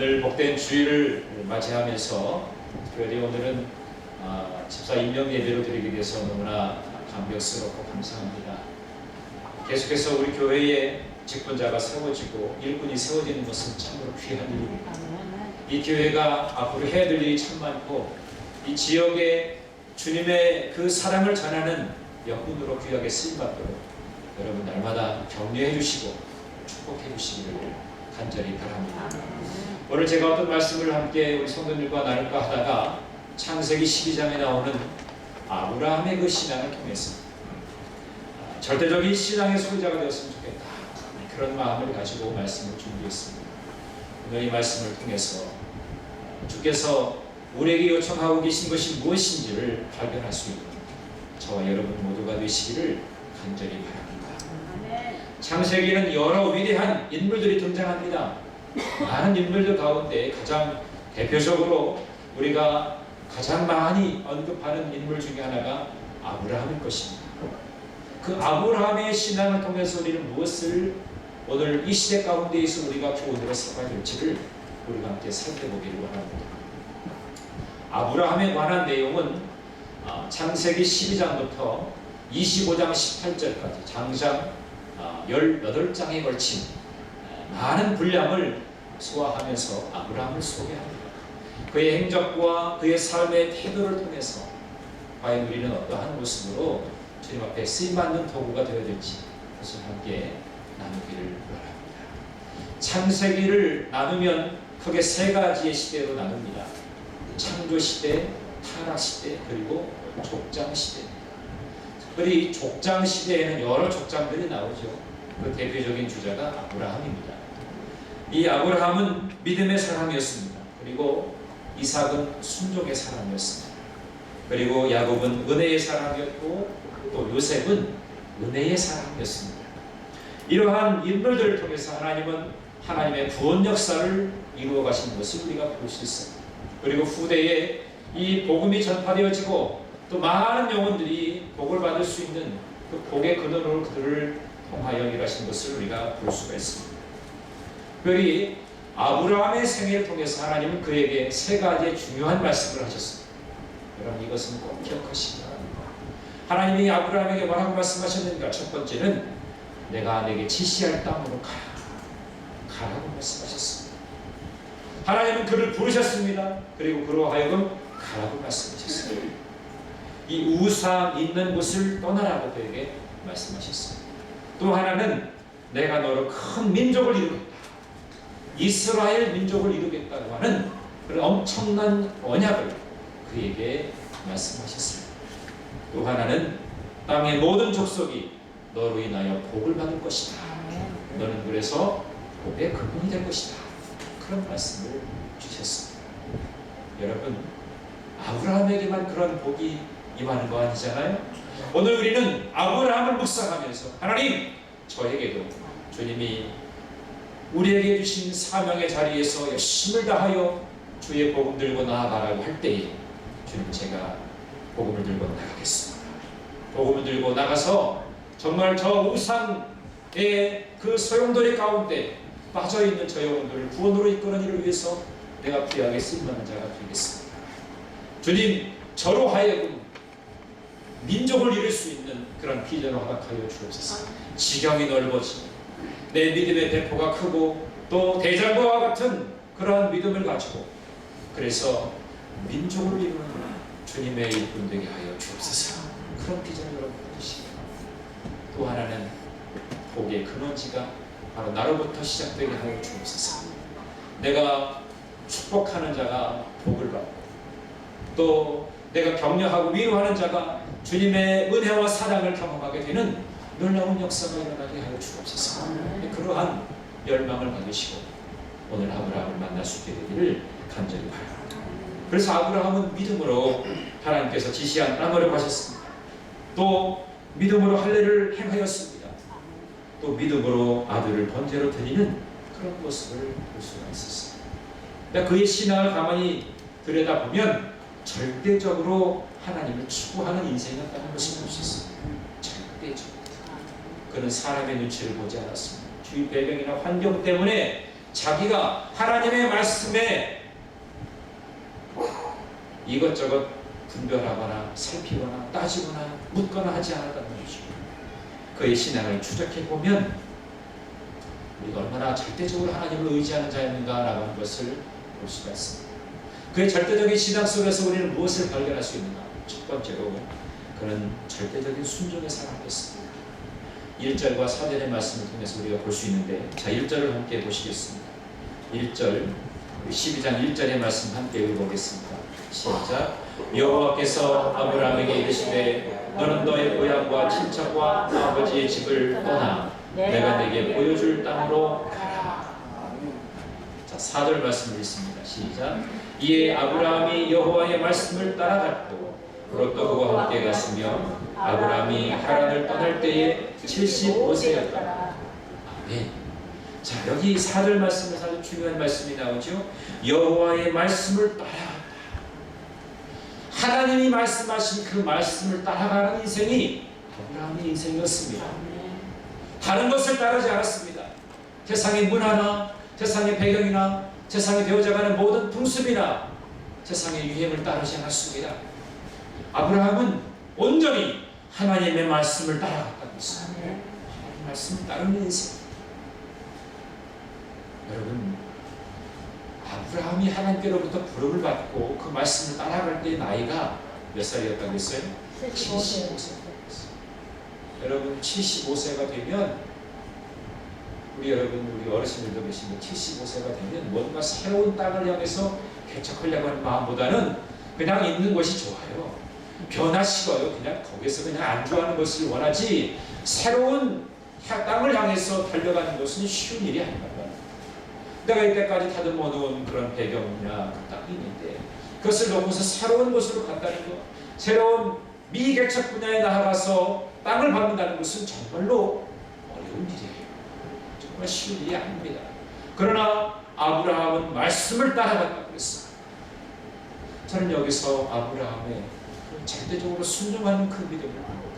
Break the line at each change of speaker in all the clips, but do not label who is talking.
오늘 복된 주일을 맞이하면서 특별히 오늘은 집사 임명 예배로 드리게 돼서 너무나 감격스럽고 감사합니다. 계속해서 우리 교회에 직분자가 세워지고 일꾼이 세워지는 것은 참으로 귀한 일입니다. 이 교회가 앞으로 해야 될 일이 참 많고 이 지역에 주님의 그 사랑을 전하는 영분으로 귀하게 쓰임받도록 여러분 날마다 격려해 주시고 축복해 주시기를 간절히 바랍니다. 오늘 제가 어떤 말씀을 함께 우리 성도들과 나눌까 하다가 창세기 12장에 나오는 아브라함의 그 신앙을 통해서 절대적인 신앙의 소유자가 되었으면 좋겠다, 그런 마음을 가지고 말씀을 준비했습니다. 오늘 이 말씀을 통해서 주께서 우리에게 요청하고 계신 것이 무엇인지를 발견할 수 있는 저와 여러분 모두가 되시기를 간절히 바랍니다. 창세기에는 여러 위대한 인물들이 등장합니다. 많은 인물들 가운데 가장 대표적으로 우리가 가장 많이 언급하는 인물 중에 하나가 아브라함일 것입니다. 그 아브라함의 신앙을 통해서 우리는 무엇을 오늘 이 시대 가운데에서 우리가 교훈으로 삼아야 될지를 우리가 함께 살펴보기를 원합니다. 아브라함에 관한 내용은 창세기 12장부터 25장 18절까지 장장 18장에 걸친 많은 분량을 소화하면서 아브라함을 소개합니다. 그의 행적과 그의 삶의 태도를 통해서 과연 우리는 어떠한 모습으로 주님 앞에 쓰임받는 도구가 되어야 될지 그것을 함께 나누기를 바랍니다. 창세기를 나누면 크게 세 가지의 시대로 나눕니다. 창조시대, 타락시대, 그리고 족장시대입니다. 특별히 족장시대에는 여러 족장들이 나오죠. 그 대표적인 주자가 아브라함입니다. 이 아브라함은 믿음의 사람이었습니다. 그리고 이삭은 순종의 사람이었습니다. 그리고 야곱은 은혜의 사람이었고 또 요셉은 은혜의 사람이었습니다. 이러한 인물들을 통해서 하나님은 하나님의 구원 역사를 이루어 가신 것을 우리가 볼 수 있습니다. 그리고 후대에 이 복음이 전파되어지고 또 많은 영혼들이 복을 받을 수 있는 그 복의 근원으로 그들을 통하여 일하신 것을 우리가 볼 수가 있습니다. 특별히 아브라함의 생애를 통해서 하나님은 그에게 세 가지의 중요한 말씀을 하셨습니다. 여러분 이것은 꼭 기억하시기 바랍니다. 하나님이 아브라함에게 뭐라고 말씀하셨는가? 첫 번째는 내가 내게 지시할 땅으로 가라고 말씀하셨습니다. 하나님은 그를 부르셨습니다. 그리고 그로 하여금 가라고 말씀하셨습니다. 이 우상 있는 곳을 떠나라고 그에게 말씀하셨습니다. 또 하나는 내가 너로 큰 민족을 이루겠다, 이스라엘 민족을 이루겠다고 하는 그런 엄청난 언약을 그에게 말씀하셨습니다. 또 하나는 땅의 모든 족속이 너로 인하여 복을 받을 것이다. 너는 그래서 복의 근원이 될 것이다. 그런 말씀을 주셨습니다. 여러분, 아브라함에게만 그런 복이 임하는 거 아니잖아요? 오늘 우리는 아브라함을 묵상하면서 하나님, 저에게도 주님이 우리에게 주신 사명의 자리에서 열심을 다하여 주의 복음 들고 나아가라고 할 때에 주님, 제가 복음을 들고 나가겠습니다. 복음을 들고 나가서 정말 저 우상의 그 소용돌이 가운데 빠져있는 저 영혼들을 구원으로 이끄는 일을 위해서 내가 귀하게 쓰임받는 자가 되겠습니다. 주님, 저로 하여금 민족을 이룰 수 있는 그런 비전을 허락하여 주옵소서. 지경이 넓어지고 내 믿음의 배포가 크고 또 대장부와 같은 그러한 믿음을 가지고 그래서 민족을 이루는 주님의 일꾼 되게 하여 주옵소서. 그런 비전을 여러분 주시기 바랍니다. 또 하나는 복의 근원지가 바로 나로부터 시작되게 하여 주옵소서. 내가 축복하는 자가 복을 받고 또 내가 격려하고 위로하는 자가 주님의 은혜와 사랑을 경험하게 되는 놀라운 역사가 일어나게 하여 주옵소서. 그러한 열망을 받으시고 오늘 아브라함을 만날 수 있게 되기를 간절히 바랍니다. 그래서 아브라함은 믿음으로 하나님께서 지시한 땅으로 가셨습니다. 또 믿음으로 할례를 행하였습니다. 또 믿음으로 아들을 번제로 드리는 그런 모습을 볼 수가 있었습니다. 그의 신앙을 가만히 들여다보면 절대적으로 하나님을 추구하는 인생이었다는 것을 볼 수 있습니다. 절대적으로. 그는 사람의 눈치를 보지 않았습니다. 주위 배경이나 환경 때문에 자기가 하나님의 말씀에 이것저것 분별하거나 살피거나 따지거나 묻거나 하지 않았다는 것이죠. 그의 신앙을 추적해보면 우리가 얼마나 절대적으로 하나님을 의지하는 자였는가라고 하는 것을 볼 수가 있습니다. 그의 절대적인 신앙 속에서 우리는 무엇을 발견할 수 있는가? 첫 번째로 그는 절대적인 순종의 사람이었습니다. 1절과 4절의 말씀을 통해서 우리가 볼 수 있는데, 자 1절을 함께 보시겠습니다. 1절 12장 1절의 말씀 함께 읽어보겠습니다. 시작. 여호와께서 아브라함에게 이르시되 너는 너의 고향과 친척과 아버지의 집을 떠나 내가 내게 보여줄 땅으로 가라. 자 4절 말씀을 읽습니다. 시작. 이에 아브라함이 여호와의 말씀을 따라갔고 롯도 그와 함께 갔으며 아브라함이 하란을 떠날 때에 75세였다. 아멘. 자 여기 4절 말씀에서 아주 중요한 말씀이 나오죠. 여호와의 말씀을 따라갔다. 하나님이 말씀하신 그 말씀을 따라가는 인생이 아브라함의 인생이었습니다. 다른 것을 따르지 않았습니다. 세상의 문화나 세상의 배경이나 세상에 되어져가는 모든 풍습이나 세상의 유행을 따르지 않았습니다. 아브라함은 온전히 하나님의 말씀을 따라갔다고 했습니다. 하나님의 말씀을 따르는 인생. 여러분, 아브라함이 하나님께로부터 부름을 받고 그 말씀을 따라갈 때 나이가 몇 살이었다고 했어요? 75세였어요. 여러분 75세가 되면 우리 어르신들도 계신데 75세가 되면 뭔가 새로운 땅을 향해서 개척하려고 하는 마음보다는 그냥 있는 것이 좋아요. 변화시켜요. 그냥 거기서 그냥 안주하는 것을 원하지 새로운 땅을 향해서 달려가는 것은 쉬운 일이 아닙니다. 내가 이때까지 다듬어 놓은 그런 배경이나 그 땅이 있는데 그것을 넘어서 새로운 곳으로 간다는 것, 새로운 미개척 분야에 나아가서 땅을 받는다는 것은 정말로 어려운 일이에요. 정말 쉬운 일이 아닙니다. 그러나 아브라함은 말씀을 따라갔다고 했어요. 저는 여기서 아브라함의 절대적으로 순종하는 그 믿음을 봅니다.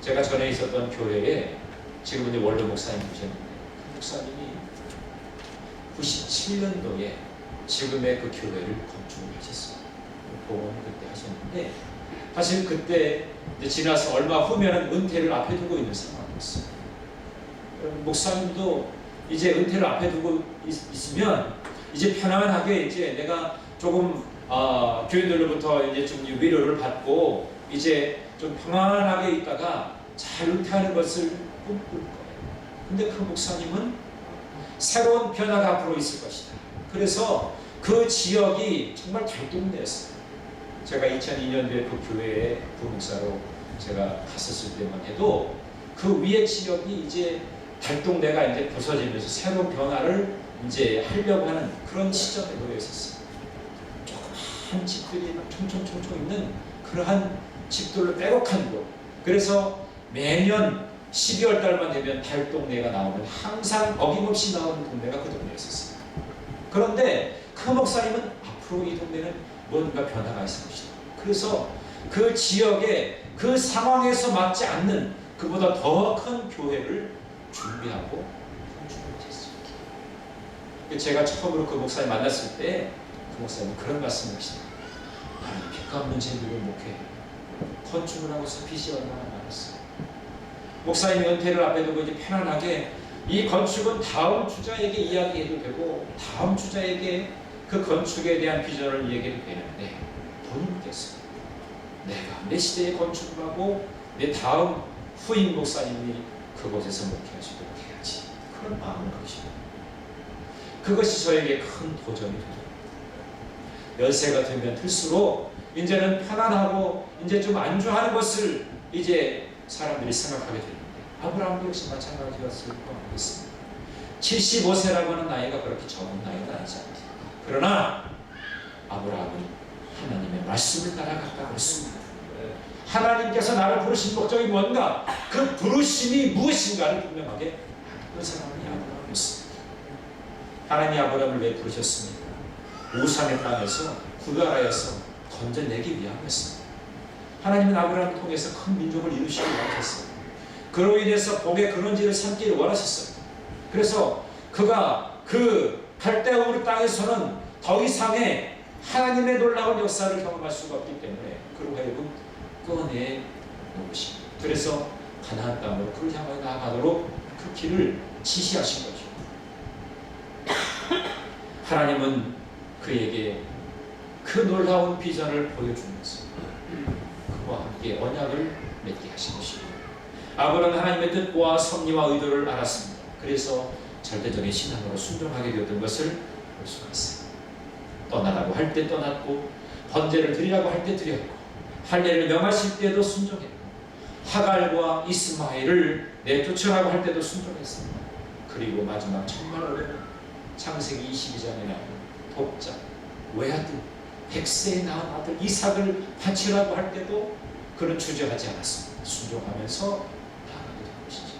제가 전에 있었던 교회에 지금 이제 원로 목사님 계셨는데 그 목사님이 97년도에 지금의 그 교회를 건축을 하셨어요. 복음을 그때 하셨는데 사실 그때 이제 지나서 얼마 후면은 은퇴를 앞에 두고 있는 상황이었어요. 목사님도 이제 은퇴를 앞에 두고 있으면 이제 편안하게 이제 내가 조금 교인들로부터 이제 좀 위로를 받고 이제 좀 평안하게 있다가 잘 은퇴하는 것을 꿈꿀 거예요. 근데 그 목사님은 새로운 변화가 앞으로 있을 것이다. 그래서 그 지역이 정말 달동네였어요. 제가 2002년도에 그 교회에 부목사로 제가 갔었을 때만 해도 그 위의 지역이 이제 달동네가 이제 부서지면서 새로운 변화를 이제 하려고 하는 그런 시점에 놓여 있었어요. 조그만 집들이 막 총총총총 있는 그러한 집들로 빼곡한 곳. 그래서 매년 12월 달만 되면 달동네가 나오면 항상 어김없이 나오는 동네가 그 동네였었어요. 그런데 그 목사님은 앞으로 이 동네는 뭔가 변화가 있을 것이다. 그래서 그 지역에 그 상황에서 맞지 않는 그보다 더 큰 교회를 준비하고 건축했어요. 제가 처음으로 그 목사님 만났을 때 그 목사님은 그런 말씀을 하시더라고요. 나는 빚 갚는 재미로 목회 건축을 하고서 빚이 얼마나 많았어요. 목사님이 은퇴를 앞에 두고 이제 편안하게 이 건축은 다음 주자에게 이야기해도 되고 다음 주자에게 그 건축에 대한 비전을 얘기해도 되는데 돈이 묻겠어요. 내가 내 시대에 건축을 하고 내 다음 후임 목사님이 그곳에서 목회하시도록 해야지. 그런 마음을 가지고 그것이 저에게 큰 도전이 됩니다. 연세가 되면 들수록 이제는 편안하고 이제 좀 안주하는 것을 이제 사람들이 생각하게 되는데 아브라함도 역시 마찬가지였을 것 같습니다. 75세라고 하는 나이가 그렇게 적은 나이가 아니지 않습니다. 그러나 아브라함은 하나님의 말씀을 따라갔다고 했습니다. 하나님께서 나를 부르신 목적이 뭔가, 그 부르심이 무엇인가를 분명하게 그 사람이 아브라함이었습니다. 하나님이 아브라함을 왜 부르셨습니까? 우상의 땅에서 구별하여서 건져내기 위함이었습니다. 하나님은 아브라함을 통해서 큰 민족을 이루시기 원하셨어요. 그로 인해서 복의 근원지를 삼기를 원하셨어요. 그래서 그가 그 갈대아 우르 땅에서는 더 이상의 하나님의 놀라운 역사를 경험할 수가 없기 때문에 그로 하여금 꺼내 놓은 것입니다. 그래서 가나안 땅으로 그를 향하여 나아가도록 그 길을 지시하신 거죠. 하나님은 그에게 그 놀라운 비전을 보여주면서 그와 함께 언약을 맺게 하신 것입니다. 아브라함은 하나님의 뜻과 섭리와 의도를 알았습니다. 그래서 절대적인 신앙으로 순종하게 되었던 것을 볼 수가 있어요. 떠나라고 할 때 떠났고, 번제를 드리라고 할 때 드렸고, 할례를 명하실 때도 순종했고, 하갈과 이스마엘을 내쫓으라고 할 때도 순종했습니다. 그리고 마지막 정말 어려운 창세기 22장에 나오는 독자, 외아들, 100세에 낳은 아들 이삭을 바치라고 할 때도 그는 주저하지 않았습니다. 순종하면서 나아가게 된 것이죠.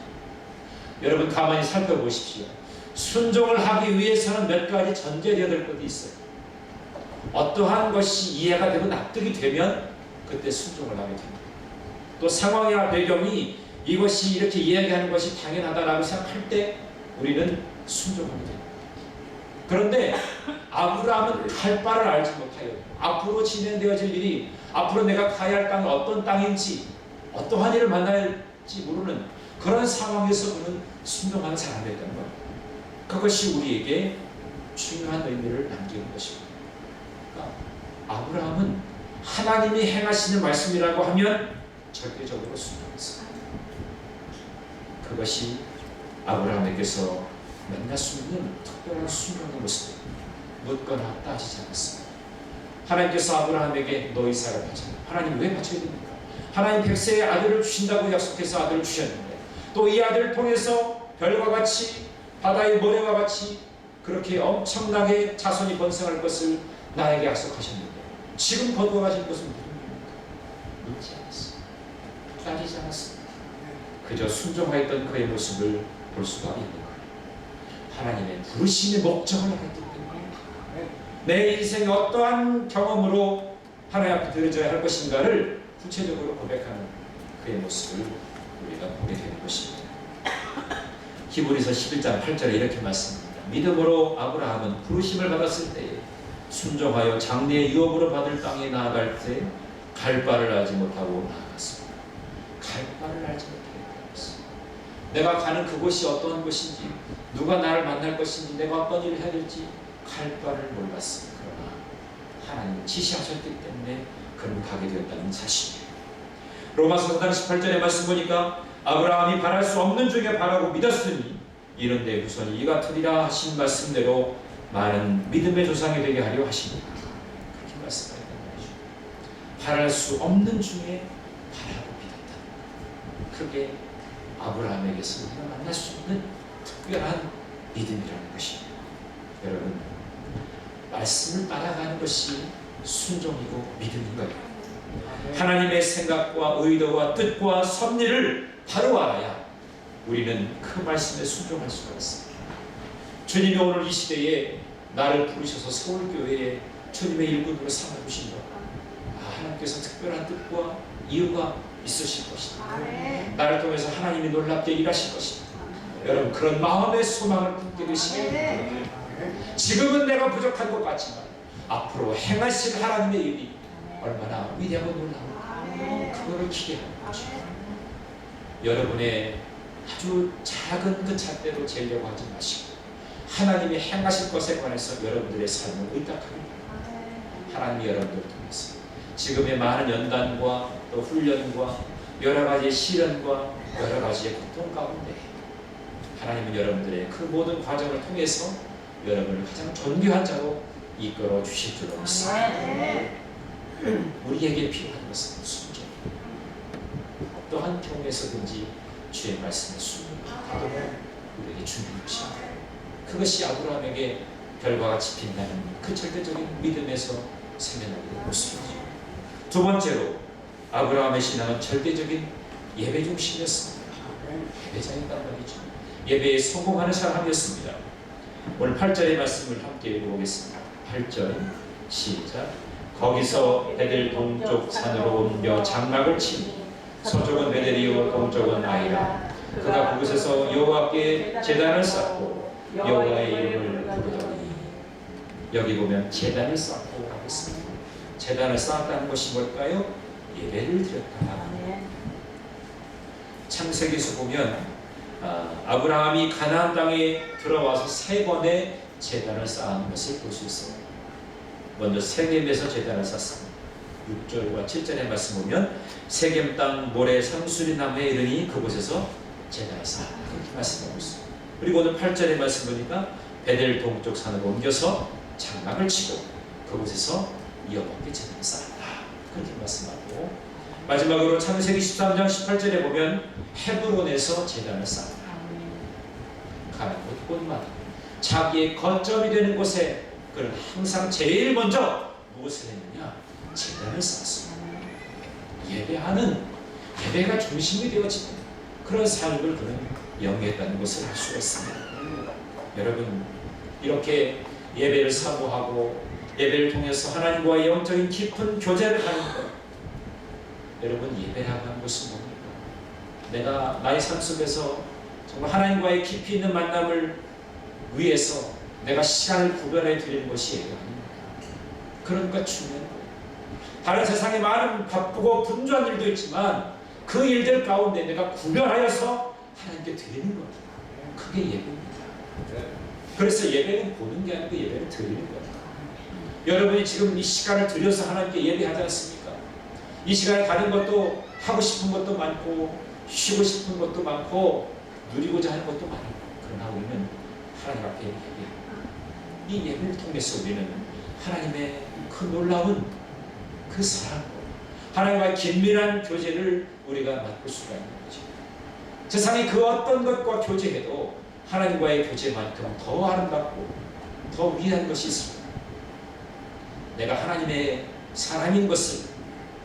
여러분 가만히 살펴보십시오. 순종을 하기 위해서는 몇 가지 전제되어야 될 것이 있어요. 어떠한 것이 이해가 되고 납득이 되면 그때 순종을 하게 됩니다. 또 상황이나 배경이 이것이 이렇게 이야기하는 것이 당연하다라고 생각할 때 우리는 순종하게 됩니다. 그런데 아브라함은 갈 바를 알지 못하여 앞으로 진행되어질 일이, 앞으로 내가 가야 할 땅이 어떤 땅인지, 어떠한 일을 만날지 모르는 그런 상황에서 그는 순종하는 사람이었다는 거예요. 그것이 우리에게 중요한 의미를 남기는 것입니다. 그러니까 아브라함은 하나님이 행하시는 말씀이라고 하면 절대적으로 순종했어요. 그것이 아브라함에게서 만날 수 있는 특별한 순종의 모습, 묻거나 따지지 않았습니다. 하나님께서 아브라함에게 너 이삭을 바쳐라. 하나님 왜 바쳐야 됩니까? 하나님 100세의 아들을 주신다고 약속해서 아들을 주셨는데, 또 이 아들을 통해서 별과 같이 바다의 모래와 같이 그렇게 엄청나게 자손이 번성할 것을 나에게 약속하셨는데 지금 거두어가신 것은 무슨 일입니까? 묻지 않았습니다. 따지지 않았습니다. 그저 순종하였던 그의 모습을 볼 수가 있는 거예요. 하나님의 부르심의 목적을 알았기 때문에 내 인생의 어떠한 경험으로 하나님 앞에 드려져야 할 것인가를 구체적으로 고백하는 그의 모습을 우리가 보게 되는 것입니다. 히브리서 11장 8절에 이렇게 말씀합니다. 믿음으로 아브라함은 부르심을 받았을 때에 순종하여 장래의 유업으로 받을 땅에 나아갈 때 갈 바를 알지 못하고 나아갔습니다. 갈 바를 알지 못하고 나아갔습니다. 내가 가는 그곳이 어떠한 곳인지, 누가 나를 만날 것인지, 내가 어떤 일을 해야 될지 갈 바를 몰랐습니다. 그러나 하나님이 지시하셨기 때문에 그는 가게 되었다는 사실이에요. 로마서 4장 18절의 말씀 보니까 아브라함이 바랄 수 없는 중에 바라고 믿었으니 이른데 후손이 이가 되리라 하신 말씀대로 많은 믿음의 조상이 되게 하려 하십니다. 그렇게 말씀하셨단 말이죠. 바랄 수 없는 중에 바라고 믿었다. 그게 아브라함에게서 우리가 만날 수 있는 특별한 믿음이라는 것입니다. 여러분, 말씀을 따라가는 것이 순종이고 믿음인 거예요. 하나님의 생각과 의도와 뜻과 섭리를 바로 알아야 우리는 그 말씀에 순종할 수가 있습니다. 주님이 오늘 이 시대에 나를 부르셔서 서울교회에 주님의 일꾼으로 삼아주신 것, 하나님께서 특별한 뜻과 이유가 있으실 것입니다. 나를 통해서 하나님이 놀랍게 일하실 것입니다. 여러분, 그런 마음의 소망을 품게 되시기 바랍니다. 지금은 내가 부족한 것 같지만 앞으로 행하실 하나님의 일이 얼마나 위대하고 놀라운지 그거를 기대하는 거죠. 여러분의 아주 작은 그 잣대로 재려고 하지 마시고 하나님이 행하실 것에 관해서 여러분들의 삶을 의탁하게 됩니다. 하나님이 여러분들을 통해서 지금의 많은 연단과 또 훈련과 여러 가지의 시련과 여러 가지의 고통 가운데 하나님은 여러분들의 그 모든 과정을 통해서 여러분을 가장 존귀한 자로 이끌어 주실 줄로 믿습니다. 우리에게 필요한 것은 순종. 어떠한 경우에서든지 주의 말씀에 순종하도록 우리에게 주는 것입니다. 그것이 아브라함에게 별과 같이 빛나는 그 절대적인 믿음에서 생겨나게 된 모습이죠. 두 번째로 아브라함의 신앙은 절대적인 예배 중심이었습니다. 예배자였단 말이죠. 예배에 성공하는 사람이었습니다. 오늘 8절의 말씀을 함께 읽어보겠습니다. 8절 시작. 거기서 베델 동쪽 산으로 옮겨 장막을 치니 서쪽은 베델이요 동쪽은 아이라. 그가 그곳에서 여호와께 제단을 쌓고 여호와의 이름을 부르더니 여기 보면 제단을 쌓고 하겠습니다. 제단을 쌓았다는 것이 뭘까요? 예배를 드렸다. 창세기에서 보면 아브라함이 가나안 땅에 들어와서 3번의 제단을 쌓은 것을 볼 수 있어요. 먼저 세겜에서 제단을 쌓습니다. 6절과 7절의 말씀 보면 세겜 땅 모래 상수리 나무에 이르니 그곳에서 제단을 쌓았다. 그렇게 말씀하고 있습니다. 그리고 오늘 8절의 말씀 보니까 베델 동쪽 산으로 옮겨서 장막을 치고 그곳에서 여호와께 제단을 쌓았다. 그렇게 말씀하고 마지막으로 창세기 13장 18절에 보면 헤브론에서 제단을 쌓았다. 가는 곳곳마다 자기의 거점이 되는 곳에 그는 항상 제일 먼저 무엇을 했느냐? 제단을 쌓았습니다. 예배가 중심이 되어지는 그런 삶을 그는 영위했다는 것을 알 수가 있습니다. 여러분, 이렇게 예배를 사모하고 예배를 통해서 하나님과의 영적인 깊은 교제를 하는 것, 여러분, 예배라고 하는 것은 뭡니까? 내가 나의 삶 속에서 정말 하나님과의 깊이 있는 만남을 위해서 내가 시간을 구별해 드리는 것이 예배 아닙니까? 그러니까 중요한 거예요. 다른 세상에 많은 바쁘고 분주한 일도 있지만 그 일들 가운데 내가 구별하여서 하나님께 드리는 것, 그게 예배입니다. 그래서 예배는 보는 게 아니고 예배를 드리는 거예요. 여러분이 지금 이 시간을 들여서 하나님께 예배하지 않습니까? 이 시간에 다른 것도 하고 싶은 것도 많고 쉬고 싶은 것도 많고 누리고자 하는 것도 많고, 그러나 우리는 하나님 앞에 예배합니다. 이 예배를 통해서 우리는 하나님의 그 놀라운 그 사랑과 하나님과의 긴밀한 교제를 우리가 맛볼 수가 있는 거죠. 세상의 그 어떤 것과 교제해도 하나님과의 교제만큼 더 아름답고 더 위대한 것이 있습니다. 내가 하나님의 사람인 것을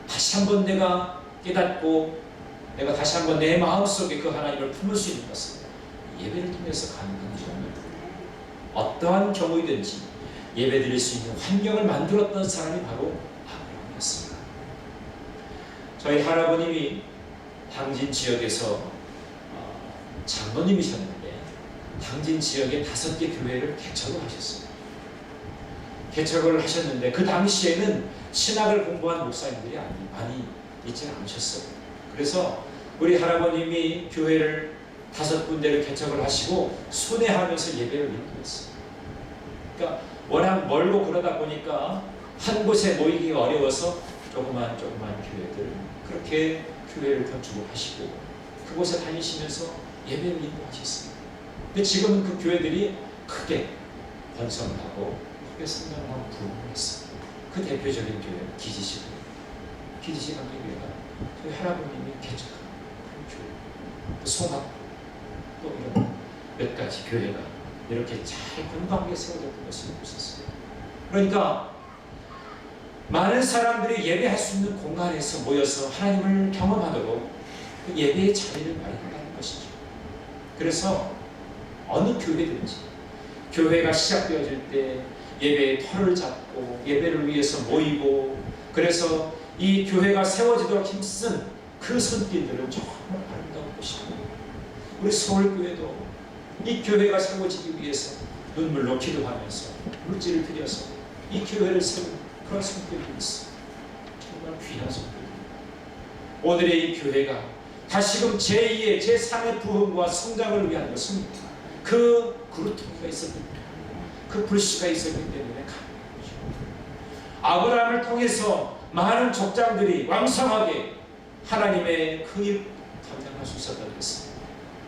다시 한번 내가 깨닫고 내가 다시 한번 내 마음속에 그 하나님을 품을 수 있는 것은 예배를 통해서 가능한 것입니다. 어떠한 경우이든지 예배 드릴 수 있는 환경을 만들었던 사람이 바로 아브라함이었습니다. 저희 할아버님이 당진 지역에서 장로님이셨는데 당진 지역에 5개 교회를 개척을 하셨어요. 개척을 하셨는데 그 당시에는 신학을 공부한 목사님들이 많이 있지 않으셨어요. 그래서 우리 할아버님이 교회를 5군데를 개척을 하시고 순회하면서 예배를 인도했어요. 그러니까 워낙 멀고 그러다 보니까 한 곳에 모이기가 어려워서 조그만 교회들, 그렇게 교회를 건축을 하시고 그곳에 다니시면서 예배를 인도하셨어요. 근데 지금은 그 교회들이 크게 번성을 하고 크게 성장하고 부흥을 했어요. 그 대표적인 교회는 기지시 강림교회가 저희 할아버님이 개척한 그 교회, 송악도 또 이런 몇 가지 교회가 이렇게 잘 건강하게 세워졌던 것을 볼 수 있어요. 그러니까 많은 사람들이 예배할 수 있는 공간에서 모여서 하나님을 경험하도록 그 예배의 자리를 마련한다는 것이죠. 그래서 어느 교회든지 교회가 시작되어질 때 예배의 터를 잡고 예배를 위해서 모이고, 그래서 이 교회가 세워지도록 힘쓴 그 손길들은 정말 아름다운 것이고, 우리 서울교회도 이 교회가 세워지기 위해서 눈물로 기도하면서 물질을 들여서 이 교회를 세운 그런 손길들이 있어요. 정말 귀한 손길입니다. 오늘의 이 교회가 다시금 제2의 제3의 부흥과 성장을 위한 것은 그 그루터기가 있었기 때문에, 그 불씨가 있었기 때문에 가능한 거죠. 아브라함을 통해서 많은 족장들이 왕성하게 하나님의 그 일 감당할 수 있었다고 했습니다.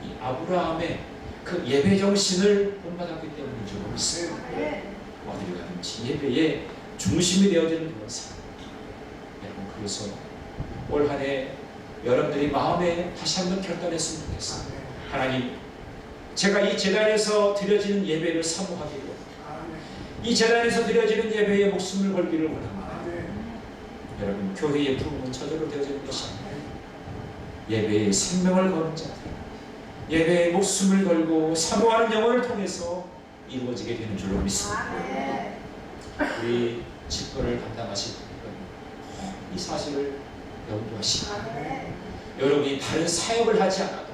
이 아브라함의 그 예배 정신을 본받았기 때문인 줄 믿습니다. 어디를 가든지 예배의 중심이 되어지는 그런 삶. 여러분, 그래서 올 한 해 여러분들이 마음에 다시 한번 결단했으면 좋겠습니다. 하나님, 제가 이 제단에서 드려지는 예배를 사모하기로, 이 제단에서 드려지는 예배에 목숨을 걸기를 원합니다. 여러분, 교회의 부흥은 저절로 되어지는 것이 아니라 예배의 생명을 거는 자들, 예배에 목숨을 걸고 사모하는 영혼을 통해서 이루어지게 되는 줄로 믿습니다. 우리 직분을 감당하실 분들은 이 사실을 염두하시고, 여러분이 다른 사역을 하지 않아도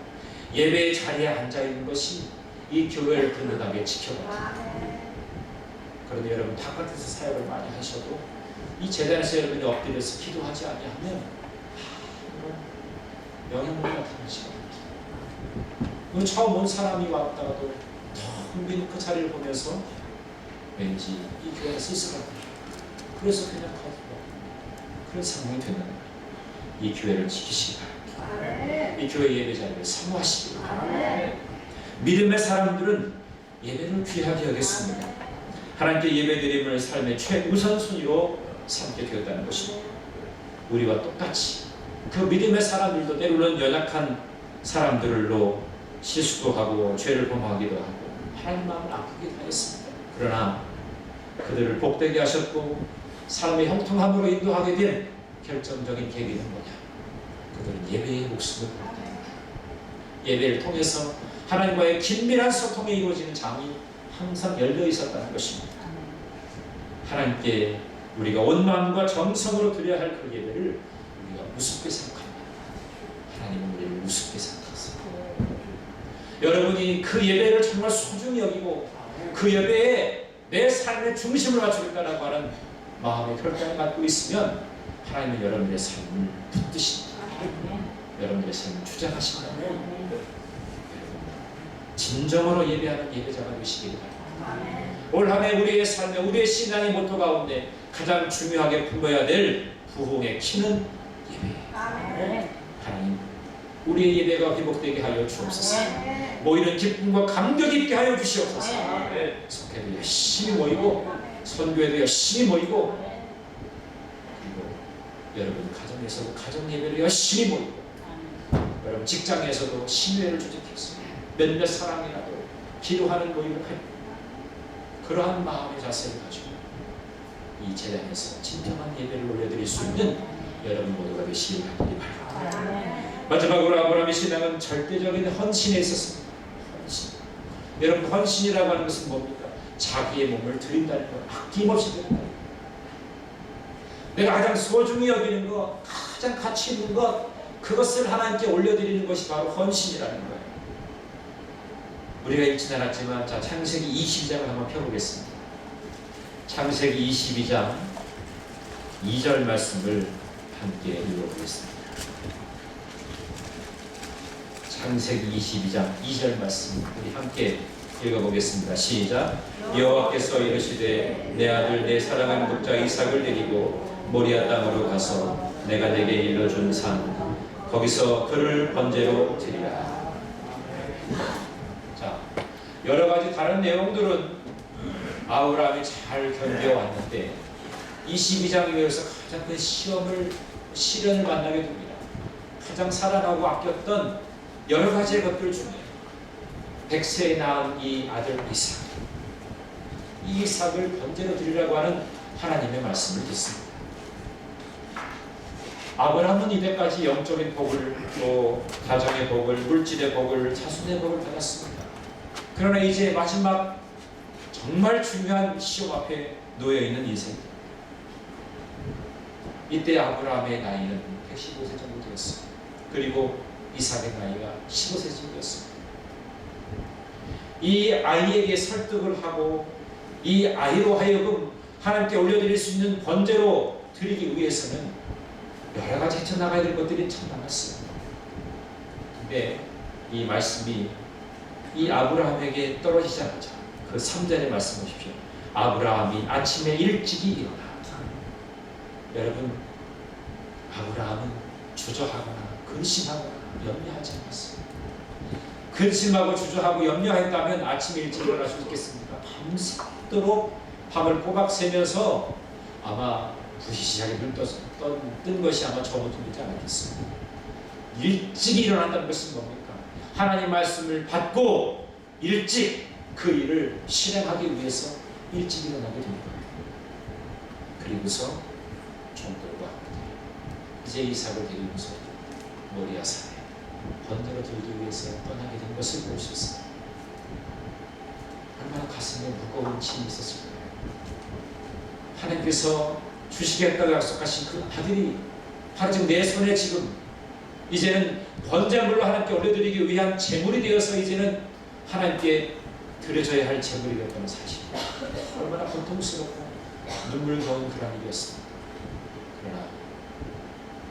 예배의 자리에 앉아있는 것이 이 교회를 든든하게 지켜갑니다. 그런데 여러분 바깥에서 사역을 많이 하셔도 이 재단에서 여러분이 엎드려서 기도하지 아니하면 영향을 나타나지 않습니다. 처음 온 사람이 왔다가도 텅 빈 그 자리를 보면서 왠지 이 교회가 쓸쓸하다. 그래서 그냥 가지고 그런 상황이 되는 거예요. 이 교회를 지키시기 바랍니다. 이 교회 예배 자리를 사모하시기 바랍니다. 믿음의 사람들은 예배를 귀하게 여겼습니다. 하나님께 예배드림을 삶의 최우선순위로 삼게 되었다는 것입니다. 우리와 똑같이 그 믿음의 사람들도 때로는 연약한 사람들로 실수도 하고 죄를 범하기도 하고 하나님 마음을 아프게 하였습니다. 그러나 그들을 복되게 하셨고 삶의 형통함으로 인도하게 된 결정적인 계기는 뭐냐? 그들은 예배의 목숨을 걸었다. 예배를 통해서 하나님과의 긴밀한 소통이 이루어지는 장이 항상 열려 있었다는 것입니다. 하나님께 우리가 온 마음과 정성으로 드려야 할 그 예배를 우리가 우습게 생각합니다. 하나님은 우리를 우습게 생각하세요. 여러분이 그 예배를 정말 소중히 여기고 그 예배에 내 삶의 중심을 맞추겠다라고 하는 마음의 결단을 갖고 있으면 하나님은 여러분의 삶을 붙드신다. 여러분의 삶을 주장하신다. 진정으로 예배하는 예배자가 되시기 바랍니다. 올 한 해 우리의 삶에 우리의 신앙의 모토 가운데 가장 중요하게 품어야 될 부흥의 키는 예배예요. 하나님 우리의 예배가 회복되게 하여 주옵소서. 모이는 기쁨과 감격 있게 하여 주시옵소서. 속회도 열심히 모이고 선교회도 열심히 모이고 그리고 여러분 가정에서도 가정 예배를 열심히 모이고 여러분 직장에서도 신뢰를 조직해서 몇몇 사람이라도 기도하는 모임을 할 그러한 마음의 자세를 가지고 이 재단에서 진정한 예배를 올려드릴 수 있는 여러분 모두가 되시길 바랍니다. 마지막으로 아브라함의 신앙은 절대적인 헌신에 있었습니다. 헌신. 여러분 헌신이라고 하는 것은 뭡니까? 자기의 몸을 드린다는 것, 아낌없이 드린다는 것. 내가 가장 소중히 여기는 것, 가장 가치 있는 것, 그것을 하나님께 올려드리는 것이 바로 헌신이라는 거예요. 우리가 읽진 않았지만 자 창세기 22장을 한번 펴보겠습니다. 창세기 22장 2절 말씀을 함께 읽어보겠습니다. 창세기 22장 2절 말씀 우리 함께 읽어보겠습니다. 시작. 여호와께서 이르시되 내 아들 내 사랑하는 독자 이삭을 데리고 모리아 땅으로 가서 내가 내게 일러준 산 거기서 그를 번제로 드리라. 자, 여러 가지 다른 내용들은 아브라함이 잘 견뎌왔는데 22장에 이어서 가장 큰 시련을 만나게 됩니다. 가장 사랑하고 아꼈던 여러 가지의 것들 중에 100세에 낳은 이 아들 이삭, 이 이삭을 번제로 드리라고 하는 하나님의 말씀을 듣습니다. 아브라함은 이때까지 영적인 복을 또 가정의 복을, 물질의 복을, 자손의 복을 받았습니다. 그러나 이제 마지막 정말 중요한 시험 앞에 놓여있는 인생입니다. 이때 아브라함의 나이는 115세 정도 되었습니다. 그리고 이삭의 나이가 15세쯤 되었습니다. 이 아이에게 설득을 하고 이 아이로 하여금 하나님께 올려드릴 수 있는 번제로 드리기 위해서는 여러 가지 헤쳐나가야 될 것들이 참 많았어요. 근데 이 말씀이 이 아브라함에게 떨어지자마자 그 3절의 말씀 보십시오. 아브라함이 아침에 일찍이 일어나. 여러분, 아브라함은 주저하거나 근심하거나 염려하지 않았어요. 근심하고 주저하고 염려했다면 아침에 일찍 일어날 수 있겠습니까? 밤새도록 밤을 꼬박 새면서 아마 부시시하게 눈 뜬 것이 아마 저부터이지 않았겠습니까? 일찍 일어난다는 것은 뭡니까? 하나님 말씀을 받고 일찍 그 일을 실행하기 위해서 일찍 일어나게 된 거예요. 그리고서 종들과 이제 이삭을 데리고서 모리아 산에 번제로 들기 위해서 떠나게 된 것을 볼 수 있습니다. 얼마나 가슴에 무거운 짐이 있었을 거예요. 하나님께서 주시겠다고 약속하신 그 아들이 바로 지금 내 손에 지금 이제는 번제물로 하나님께 올려드리기 위한 제물이 되어서 이제는 하나님께 드려져야 할 재물이었다는 사실, 얼마나 고통스럽고 눈물겨운 그런 일이었습니다. 그러나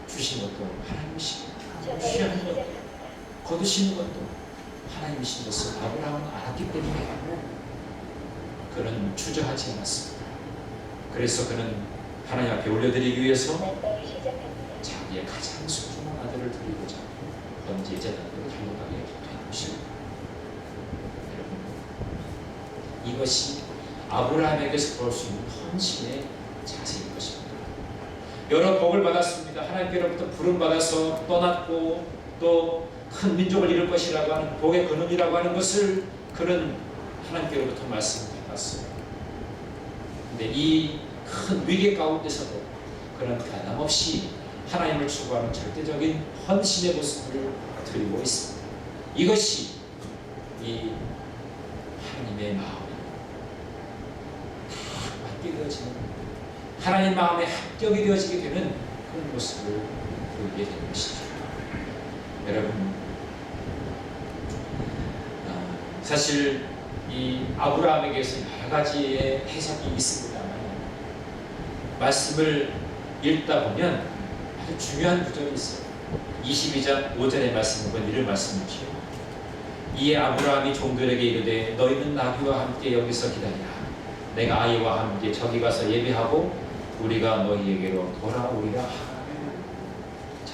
주신 것도 하나님이시고 취하는 것도 거두시는 것도 하나님이신 것을 아브라함은 알았기 때문에 그는 주저하지 않았습니다. 그래서 그는 하나님 앞에 올려드리기 위해서 자기의 가장 소중한 아들을 드리고자 번제 제단으로 달려가게 된 것입니다. 여러분, 이것이 아브라함에게서 볼 수 있는 헌신의 자세인 것입니다. 여러 복을 받았습니다. 하나님께로부터 부름받아서 떠났고 또 큰 민족을 이룰 것이라고 하는 복의 근원이라고 하는 것을 그는 하나님께로부터 말씀을 받았어요. 근데 이 큰 위기 가운데서도 그는 변함없이 하나님을 추구하는 절대적인 헌신의 모습을 드리고 있습니다. 이것이 이 하나님의 마음에 맞게 되어지는, 하나님 마음에 합격이 되어지게 되는 그런 모습을 보이게 되는 것이죠. 여러분, 사실 이 아브라함에게서 여러 가지의 해석이 있습니다만 말씀을 읽다 보면 아주 중요한 구절이 있어요. 22장 5절의 말씀은 이런 말씀이죠. 이에 아브라함이 종들에게 이르되 너희는 나귀와 함께 여기서 기다리라. 내가 아이와 함께 저기 가서 예배하고 우리가 너희에게로 돌아오리라 하라. 자,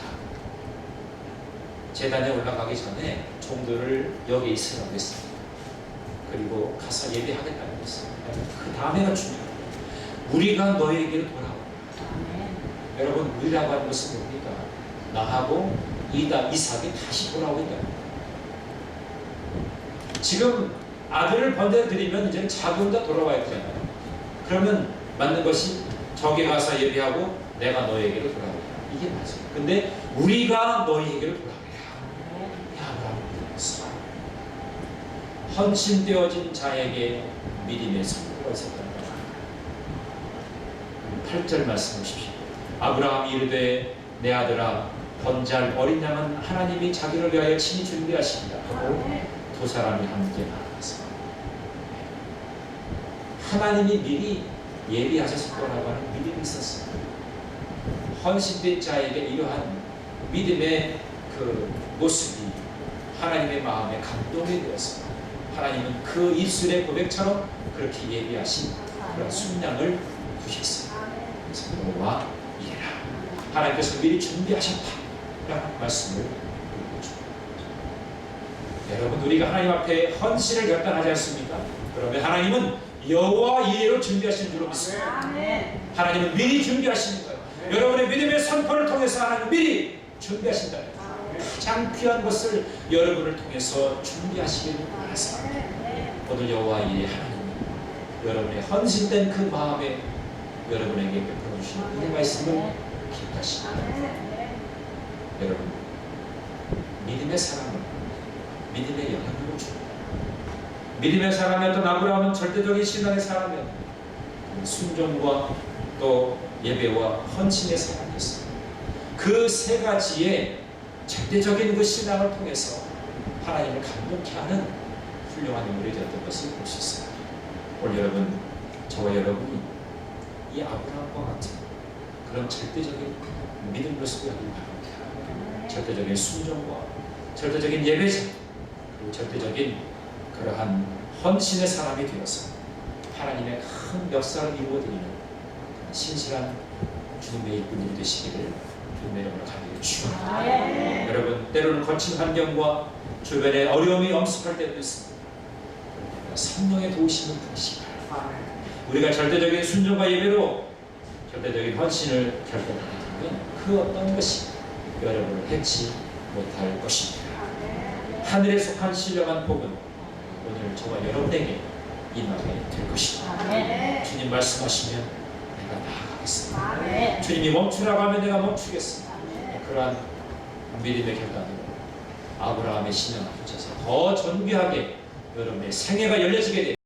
제단에 올라가기 전에 종들을 여기 있으라고 했습니다. 그리고 가서 예배하겠다고 했어요. 그 다음에가 중요해요. 우리가 너희에게로 돌아오라. 여러분, 우리라고 하는 것은 뭡니까? 나하고 이삭이 다시 돌아오겠다. 지금 아들을 번대드리면 이제 자기 혼자 돌아와야 되잖아요. 그러면 맞는 것이 저기 가서 예배하고 내가 너희에게로 돌아오라. 이게 맞아요. 근데 우리가 너희에게로 돌아오라. 헌신되어진 자에게 믿음의 선포가 있었다. 8절 말씀 보십시오. 아브라함이 이르되 내 아들아 번제할 어린 양은 하나님이 자기를 위하여 친히 준비하십니다 하고 두 사람이 함께 나아가서 하나님이 미리 예비하셨을 거라고 하는 믿음이 있었어요. 헌신된 자에게 이러한 믿음의 그 모습이 하나님의 마음에 감동이 되었어요. 하나님은 그 입술의 고백처럼 그렇게 예비하신 그런 순양을 주셨어요. 그래서 너와 이래라. 하나님께서 미리 준비하셨다. 라는 말씀을 드리고 여러분, 우리가 하나님 앞에 헌신을 결단하지 않습니까? 그러면 하나님은 여호와 이레로 준비하신 줄로 믿습니다. 하나님은 미리 준비하시는 거예요. 여러분의 믿음의 선포를 통해서 하나님은 미리 준비하신다. 가장 귀한 것을 여러분을 통해서 준비하시길 바랍니다. 오늘 여호와 이레 하나님이 여러분의 헌신된 그 마음에 여러분에게 베풀어 주시는 이 말씀을 기억하시기 바랍니다. 여러분, 믿음의 사람은 믿음의 영향력을 줍니다. 믿음의 사람이었던 아브라함은 절대적인 신앙의 사람이었고 순종과 또 예배와 헌신의 사람이었습니다. 그 세 가지의 절대적인 그 신앙을 통해서 하나님을 감동케 하는 훌륭한 인물이 되었던 것을 볼 수 있습니다. 오늘 여러분, 저와 여러분이 이 아브라함과 같은 그런 절대적인 믿음 모습을 하길 바랍니다. 절대적인 순종과 절대적인 예배자 그리고 절대적인 그러한 헌신의 사람이 되어서 하나님의 큰 역사를 이루어드리는 신실한 주님의 일꾼이 되시기를 주님의 이름으로 간절히 축원합니다. 여러분, 때로는 거친 환경과 주변에 어려움이 엄습할 때도 있습니다. 성령의 도우심을 부르시기 바랍니다. 우리가 절대적인 순종과 예배로 절대적인 헌신을 결단하게 되면 그 어떤 것이 여러분을 해치 못할 것입니다. 하늘에 속한 신령한 복은 오늘 저와 여러분에게 임하게 될 것입니다. 주님 말씀하시면 내가 나아가겠습니다. 주님이 멈추라고 하면 내가 멈추겠습니다. 그러한 믿음의 결단으로 아브라함의 신앙을 붙여서 더 존귀하게 여러분의 생애가 열려지게 됩니다.